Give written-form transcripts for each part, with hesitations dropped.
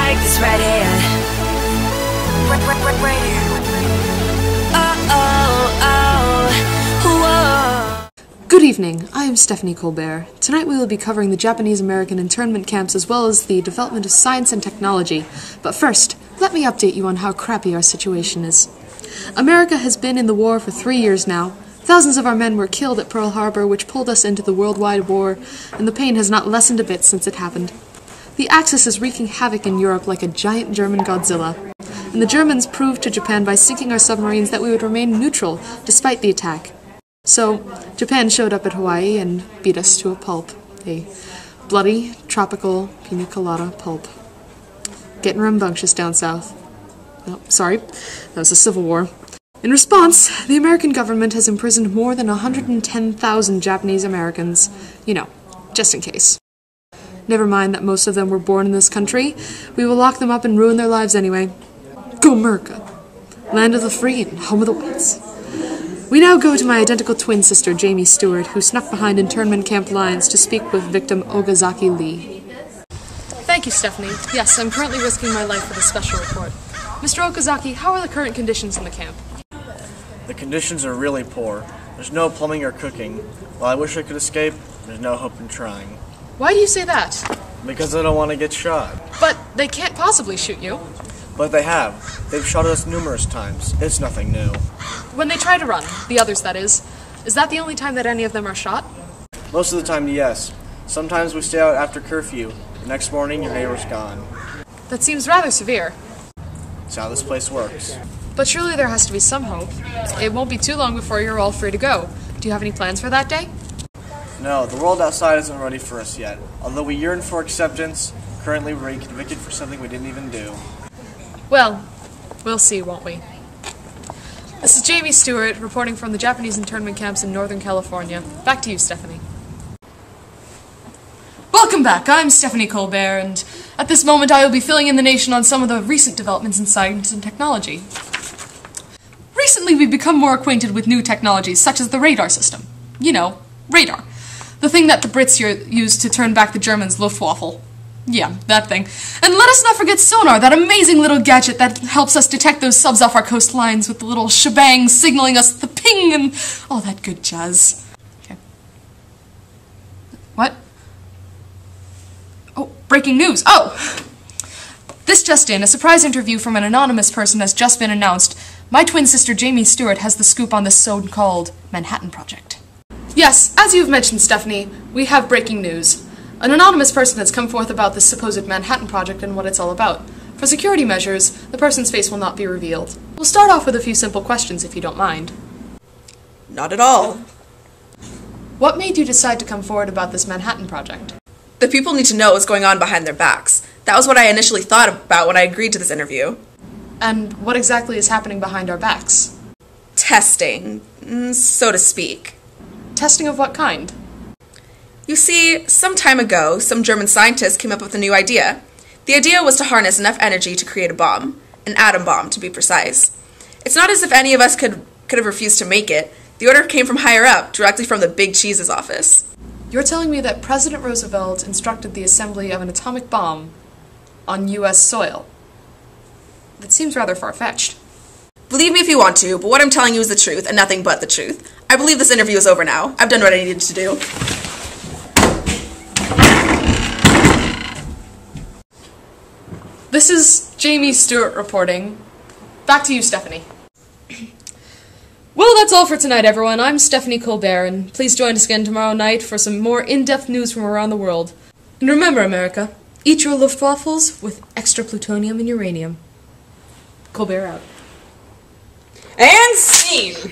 like this right here. Right here. Good evening, I am Stephanie Colbert. Tonight we will be covering the Japanese-American internment camps as well as the development of science and technology. But first, let me update you on how crappy our situation is. America has been in the war for 3 years now. Thousands of our men were killed at Pearl Harbor, which pulled us into the worldwide war, and the pain has not lessened a bit since it happened. The Axis is wreaking havoc in Europe like a giant German Godzilla, and the Germans proved to Japan by sinking our submarines that we would remain neutral despite the attack. So, Japan showed up at Hawaii and beat us to a pulp. A bloody, tropical pina colada pulp. Getting rambunctious down south. Oh, sorry, that was a civil war. In response, the American government has imprisoned more than 110,000 Japanese Americans. You know, just in case. Never mind that most of them were born in this country. We will lock them up and ruin their lives anyway. Go America! Land of the free and home of the whites. We now go to my identical twin sister, Jamie Stewart, who snuck behind internment camp lines to speak with victim Okazaki Lee. Thank you, Stephanie. Yes, I'm currently risking my life for this special report. Mr. Okazaki, how are the current conditions in the camp? The conditions are really poor. There's no plumbing or cooking. While I wish I could escape, there's no hope in trying. Why do you say that? Because I don't want to get shot. But they can't possibly shoot you. But they have. They've shot us numerous times. It's nothing new. When they try to run, the others that is that the only time that any of them are shot? Most of the time, yes. Sometimes we stay out after curfew. The next morning, your neighbor's gone. That seems rather severe. That's how this place works. But surely there has to be some hope. It won't be too long before you're all free to go. Do you have any plans for that day? No, the world outside isn't ready for us yet. Although we yearn for acceptance, currently we're being convicted for something we didn't even do. Well, we'll see, won't we? This is Jamie Stewart, reporting from the Japanese internment camps in Northern California. Back to you, Stephanie. Welcome back, I'm Stephanie Colbert, and at this moment I will be filling in the nation on some of the recent developments in science and technology. Recently we've become more acquainted with new technologies, such as the radar system. You know, radar. The thing that the Brits used to turn back the Germans' Luftwaffe. Yeah, that thing. And let us not forget sonar, that amazing little gadget that helps us detect those subs off our coastlines with the little shebang signaling us the ping and all that good jazz. Okay. What? Oh, breaking news. Oh! This just in, a surprise interview from an anonymous person has just been announced. My twin sister Jamie Stewart has the scoop on this so-called Manhattan Project. Yes, as you've mentioned, Stephanie, we have breaking news. An anonymous person has come forth about this supposed Manhattan Project and what it's all about. For security measures, the person's face will not be revealed. We'll start off with a few simple questions, if you don't mind. Not at all. What made you decide to come forward about this Manhattan Project? The people need to know what's going on behind their backs. That was what I initially thought about when I agreed to this interview. And what exactly is happening behind our backs? Testing, so to speak. Testing of what kind? You see, some time ago, some German scientists came up with a new idea. The idea was to harness enough energy to create a bomb. An atom bomb, to be precise. It's not as if any of us could have refused to make it. The order came from higher up, directly from the Big Cheese's office. You're telling me that President Roosevelt instructed the assembly of an atomic bomb on U.S. soil? That seems rather far-fetched. Believe me if you want to, but what I'm telling you is the truth, and nothing but the truth. I believe this interview is over now. I've done what I needed to do. This is Jamie Stewart reporting. Back to you, Stephanie. Well, that's all for tonight, everyone. I'm Stephanie Colbert, and please join us again tomorrow night for some more in-depth news from around the world. And remember, America, eat your Luftwaffles with extra plutonium and uranium. Colbert out. And scene!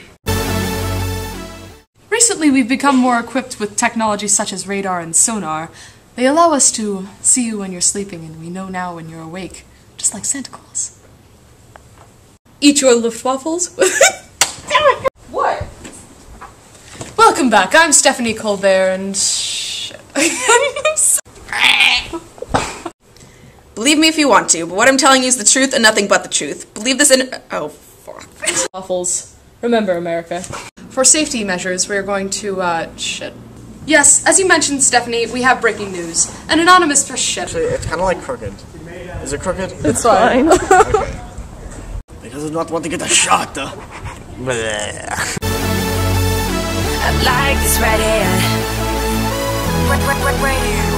Recently, we've become more equipped with technologies such as radar and sonar. They allow us to see you when you're sleeping, and we know now when you're awake, just like Santa Claus. Eat your Luftwaffles? What? Welcome back, I'm Stephanie Colbert, and Believe me if you want to, but what I'm telling you is the truth and nothing but the truth. Believe this in- Oh, fuck. Waffles. Remember, America. For safety measures, we're going to, shit. Yes, as you mentioned, Stephanie, we have breaking news. An anonymous shit. Actually, it's kind of like crooked. Is it crooked? It's fine. Okay. Because I don't want to get a shot. I like this right here. Right here.